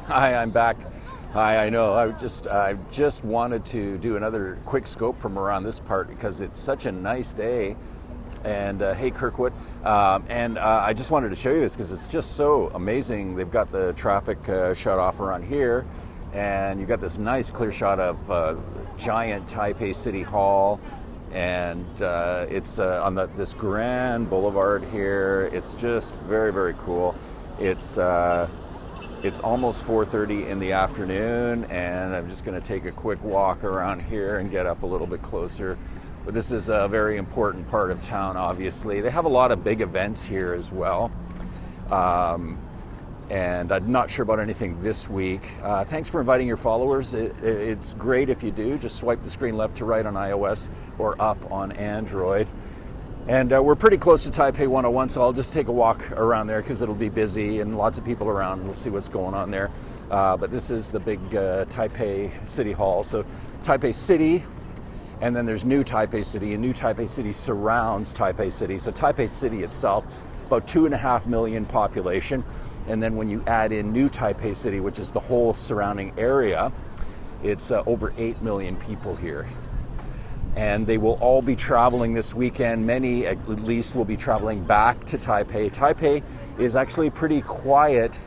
Hi, I'm back. Hi, I know. I just wanted to do another quick scope from around this part because it's such a nice day. And hey, Kirkwood. I just wanted to show you this because it's just so amazing. They've got the traffic shut off around here, and you got this nice clear shot of giant Taipei City Hall, and it's on this grand boulevard here. It's just very, very cool. It's almost 4:30 in the afternoon, and I'm just going to take a quick walk around here and get up a little bit closer. But this is a very important part of town, obviously. They have a lot of big events here as well. And I'm not sure about anything this week. Thanks for inviting your followers. It's great if you do. Just swipe the screen left to right on iOS or up on Android. And we're pretty close to Taipei101, so I'll just take a walk around there because it'll be busy and lots of people around, and we'll see what's going on there. But this is the big Taipei City Hall. So Taipei City, and then there's New Taipei City, and New Taipei City surrounds Taipei City. So Taipei City itself, about 2.5 million population. And then when you add in New Taipei City, which is the whole surrounding area, it's over 8 million people here. And they will all be traveling this weekend. Many, at least, will be traveling back to Taipei. Taipei is actually pretty quiet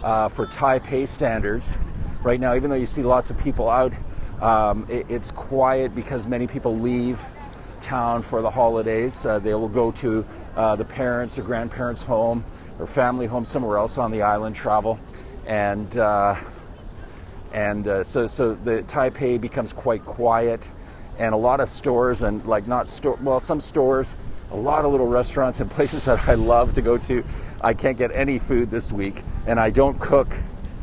for Taipei standards right now, even though you see lots of people out. It's quiet because many people leave town for the holidays. They will go to the parents' or grandparents' home or family home somewhere else on the island, travel, and so the Taipei becomes quite quiet. And a lot of stores, and some stores, a lot of little restaurants and places that I love to go to. I can't get any food this week, and I don't cook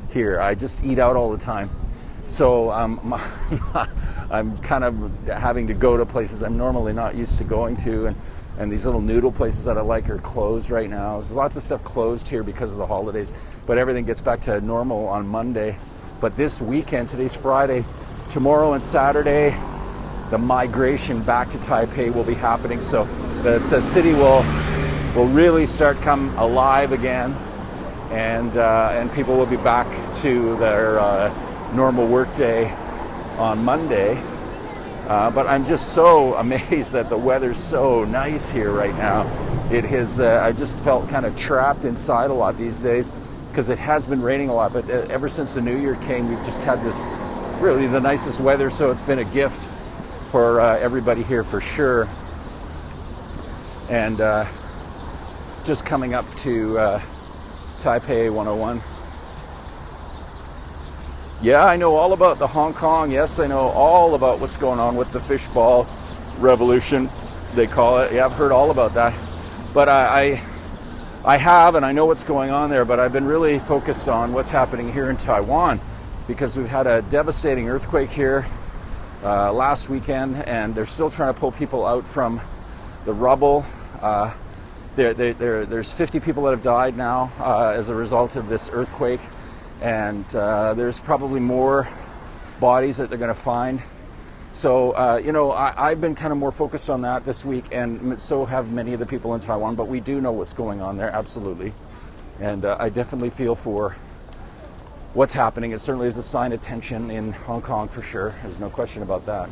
here. I just eat out all the time. So I'm kind of having to go to places I'm normally not used to going to, and these little noodle places that I like are closed right now. There's lots of stuff closed here because of the holidays, but everything gets back to normal on Monday. But this weekend, today's Friday, tomorrow and Saturday, the migration back to Taipei will be happening, so the city will really start come alive again, and people will be back to their normal workday on Monday. But I'm just so amazed that the weather's so nice here right now. It has. I just felt kind of trapped inside a lot these days because it has been raining a lot. But ever since the New Year came, we've just had this really the nicest weather. So it's been a gift for everybody here for sure. And just coming up to Taipei101. Yeah, I know all about the Hong Kong. Yes, I know all about what's going on with the fishball revolution, they call it. Yeah, I've heard all about that. But I have, and I know what's going on there, but I've been really focused on what's happening here in Taiwan because we've had a devastating earthquake here last weekend, and they're still trying to pull people out from the rubble. There's 50 people that have died now as a result of this earthquake, and there's probably more bodies that they're going to find. So, I've been kind of more focused on that this week, and so have many of the people in Taiwan, but we do know what's going on there, absolutely. And I definitely feel for what's happening. It certainly is a sign of tension in Hong Kong for sure. There's no question about that.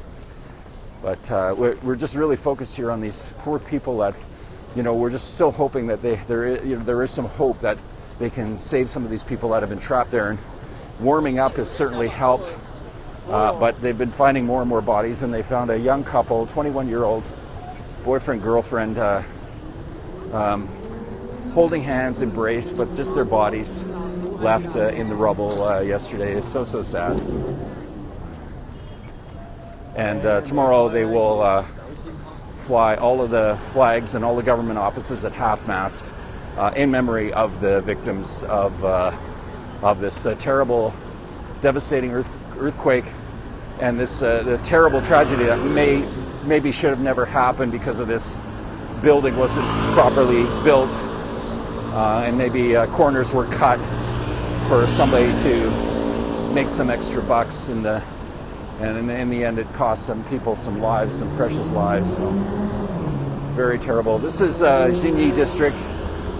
But we're just really focused here on these poor people that, we're just still hoping that there is some hope that they can save some of these people that have been trapped there. And warming up has certainly helped, but they've been finding more and more bodies, and they found a young couple, 21-year-old boyfriend, girlfriend, holding hands, embraced, but just their bodies left in the rubble yesterday. It's so sad. And tomorrow they will fly all of the flags and all the government offices at half-mast in memory of the victims of this terrible, devastating earthquake, and this the terrible tragedy that maybe should have never happened because of this building wasn't properly built, and maybe corners were cut for somebody to make some extra bucks in the end it cost some people some lives, some precious lives. So very terrible. This is Xinyi district.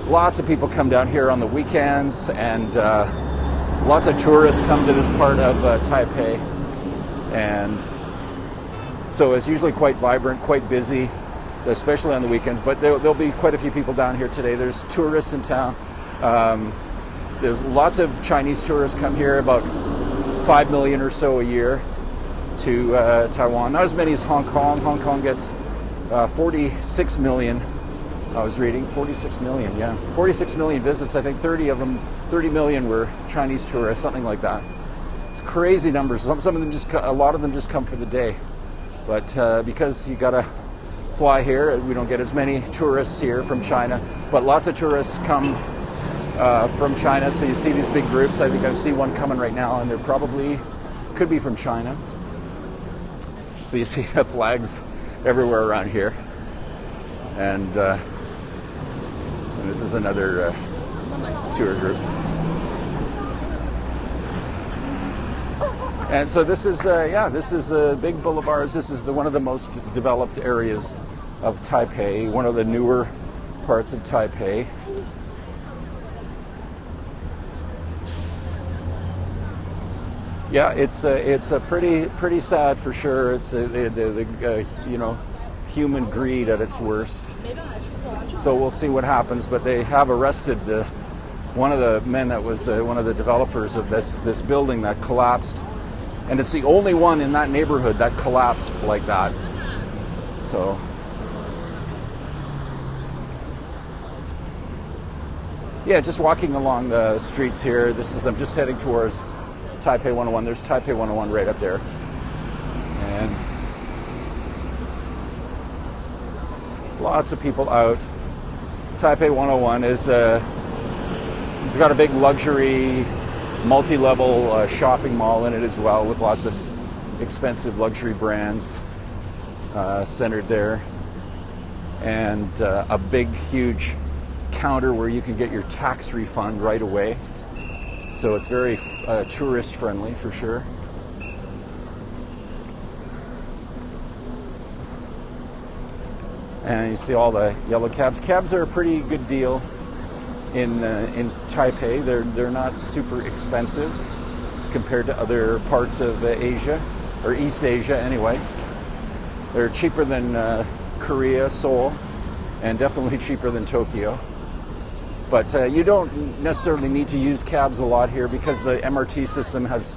Lots of people come down here on the weekends, and lots of tourists come to this part of Taipei. And so it's usually quite vibrant, quite busy, especially on the weekends. But there'll be quite a few people down here today. There's tourists in town. There's lots of Chinese tourists come here, about 5 million or so a year to Taiwan. Not as many as Hong Kong. Hong Kong gets 46 million. I was reading 46 million, yeah. 46 million visits. I think 30 million were Chinese tourists, something like that. It's crazy numbers. Some of them a lot of them just come for the day. But because you gotta fly here, we don't get as many tourists here from China. But lots of tourists come from China, so you see these big groups. I think I see one coming right now, and they're probably could be from China. So you see the flags everywhere around here, and this is another tour group. And so this is this is the big boulevards. This is one of the most developed areas of Taipei, one of the newer parts of Taipei. Yeah, it's a pretty sad for sure. It's you know, human greed at its worst. So we'll see what happens. But they have arrested one of the men that was one of the developers of this building that collapsed, and it's the only one in that neighborhood that collapsed like that. So. Yeah, just walking along the streets here. I'm just heading towards Taipei 101. There's Taipei 101 right up there. And lots of people out. Taipei 101 is it's got a big luxury multi-level shopping mall in it as well, with lots of expensive luxury brands centered there, and a big huge counter where you can get your tax refund right away. So it's very tourist friendly for sure. And you see all the yellow cabs. Cabs are a pretty good deal in Taipei. They're not super expensive compared to other parts of Asia, or East Asia anyways. They're cheaper than Korea, Seoul, and definitely cheaper than Tokyo. But you don't necessarily need to use cabs a lot here because the MRT system has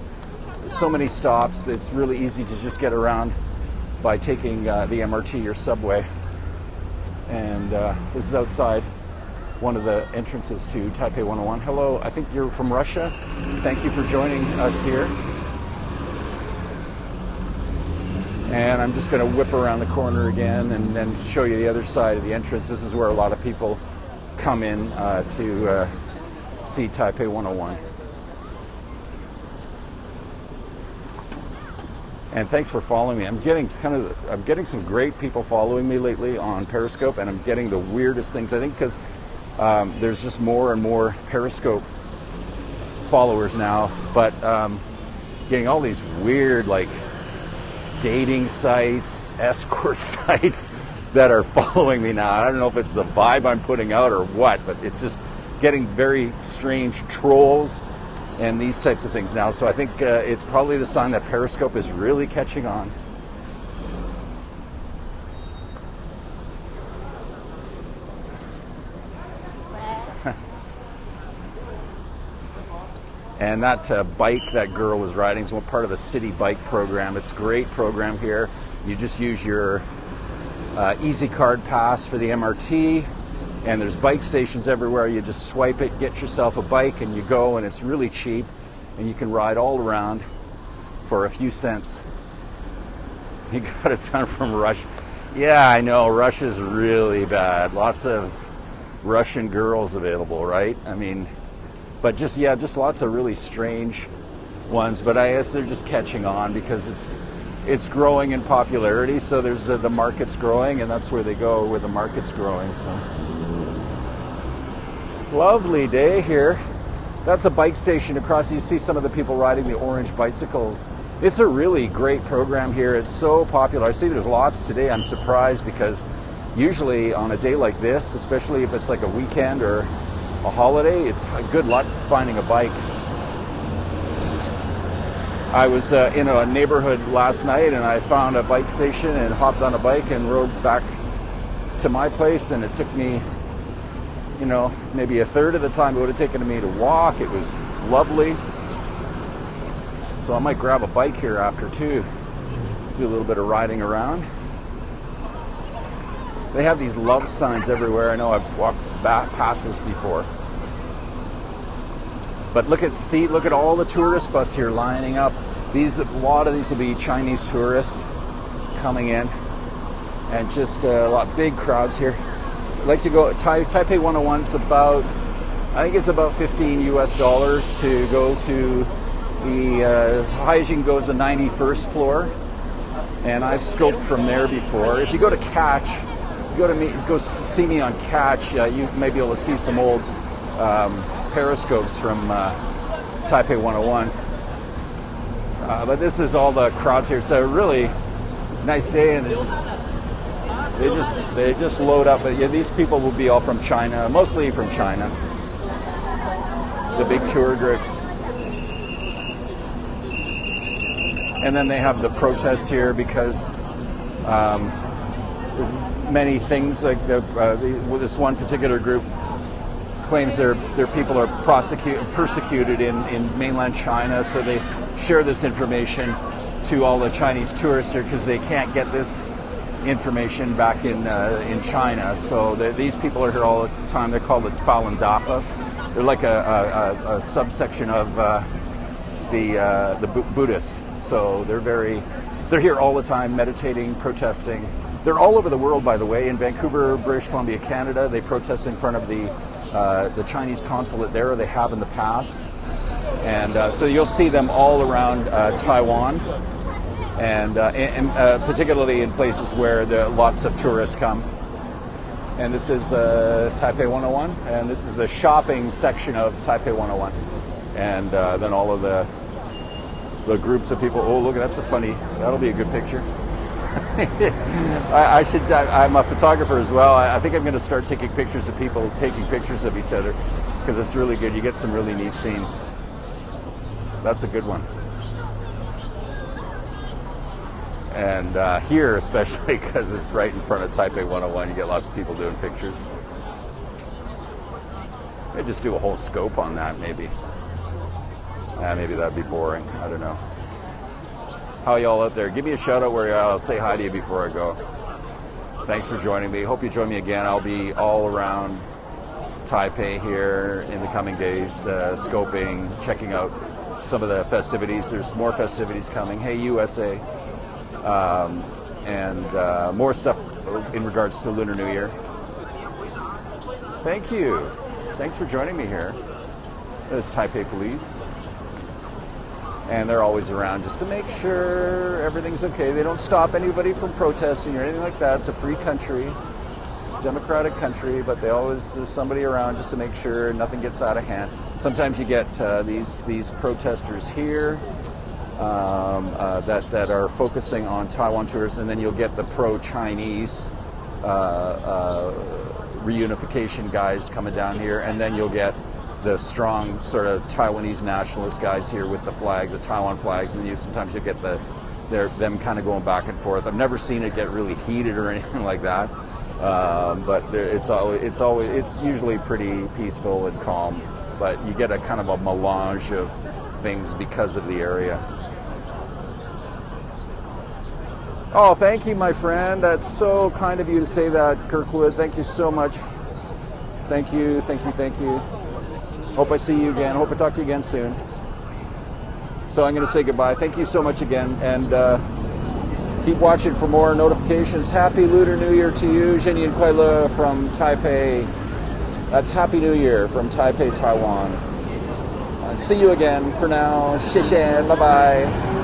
so many stops. It's really easy to just get around by taking the MRT or subway. And this is outside one of the entrances to Taipei 101. Hello, I think you're from Russia. Thank you for joining us here. And I'm just going to whip around the corner again and then show you the other side of the entrance. This is where a lot of people come in to see Taipei 101. And thanks for following me. I'm getting some great people following me lately on Periscope, and I'm getting the weirdest things. I think because there's just more and more Periscope followers now, but getting all these weird like dating sites, escort sites that are following me now. I don't know if it's the vibe I'm putting out or what, but it's just getting very strange trolls and these types of things now. So I think it's probably the sign that Periscope is really catching on. And that bike that girl was riding is one part of the city bike program. It's a great program here. You just use your Easy Card pass for the MRT, and there's bike stations everywhere. You just swipe it, get yourself a bike, and you go, and it's really cheap, and you can ride all around for a few cents. You got a ton from Russia. Yeah, I know, Russia's really bad. Lots of Russian girls available, right? I mean, but just lots of really strange ones, but I guess they're just catching on because it's growing in popularity. So there's the market's growing, and that's where they go, where the market's growing. So lovely day here. That's a bike station across. You see some of the people riding the orange bicycles. It's a really great program here. It's so popular. I see there's lots today. I'm surprised because usually on a day like this, especially if it's like a weekend or a holiday, it's good luck finding a bike. I was in a neighborhood last night and I found a bike station and hopped on a bike and rode back to my place, and it took me, you know, maybe a third of the time it would have taken me to walk. It was lovely. So I might grab a bike here after too, do a little bit of riding around. They have these love signs everywhere. I know I've walked past this before. But look at all the tourist bus here lining up. A lot of these will be Chinese tourists coming in, and just a lot big crowds here. I like to go Taipei101. It's about, I think it's about $15 US to go to the as high as you can go is the 91st floor, and I've scoped from there before. If you go to Catch, go see me on Catch. You may be able to see some old periscopes from Taipei101. But this is all the crowds here. It's a really nice day, and they just load up. But yeah, these people will be all from China, mostly from China. The big tour groups. And then they have the protests here because there's many things like this one particular group claims their people are persecuted in mainland China, so they share this information to all the Chinese tourists here because they can't get this information back in China. So these people are here all the time. They're called the Falun Dafa. They're like a subsection of the Buddhists. So they're here all the time, meditating, protesting. They're all over the world, by the way. In Vancouver, British Columbia, Canada, they protest in front of the Chinese consulate there, or they have in the past. And so you'll see them all around Taiwan, and particularly in places where lots of tourists come. And this is Taipei101, and this is the shopping section of Taipei101. And then all of the groups of people. Oh, look, that'll be a good picture. I'm a photographer as well. I think I'm going to start taking pictures of people taking pictures of each other, because it's really good. You get some really neat scenes. That's a good one. And here especially, because it's right in front of Taipei101, you get lots of people doing pictures. Maybe just do a whole scope on that, maybe. Maybe that'd be boring. I don't know. How y'all out there? Give me a shout out where you are. I'll say hi to you before I go. Thanks for joining me. Hope you join me again. I'll be all around Taipei here in the coming days, scoping, checking out some of the festivities. There's more festivities coming. Hey, USA. And more stuff in regards to Lunar New Year. Thank you. Thanks for joining me here. There's Taipei Police. And they're always around just to make sure everything's okay. They don't stop anybody from protesting or anything like that. It's a free country. It's a democratic country, but there's somebody around just to make sure nothing gets out of hand. Sometimes you get these protesters here that are focusing on Taiwan tourists, and then you'll get the pro-Chinese reunification guys coming down here, and then you'll get the strong sort of Taiwanese nationalist guys here with the flags, the Taiwan flags, and sometimes you get them kind of going back and forth. I've never seen it get really heated or anything like that, but it's usually pretty peaceful and calm. But you get a kind of a melange of things because of the area. Oh, thank you, my friend. That's so kind of you to say that, Kirkwood. Thank you so much. Thank you, thank you, thank you. Hope I see you again. Hope I talk to you again soon. So I'm going to say goodbye. Thank you so much again, and keep watching for more notifications. Happy Lunar New Year to you. Zhenyan Kuai Le from Taipei. That's Happy New Year from Taipei, Taiwan. And see you again for now. 谢谢. Bye-bye.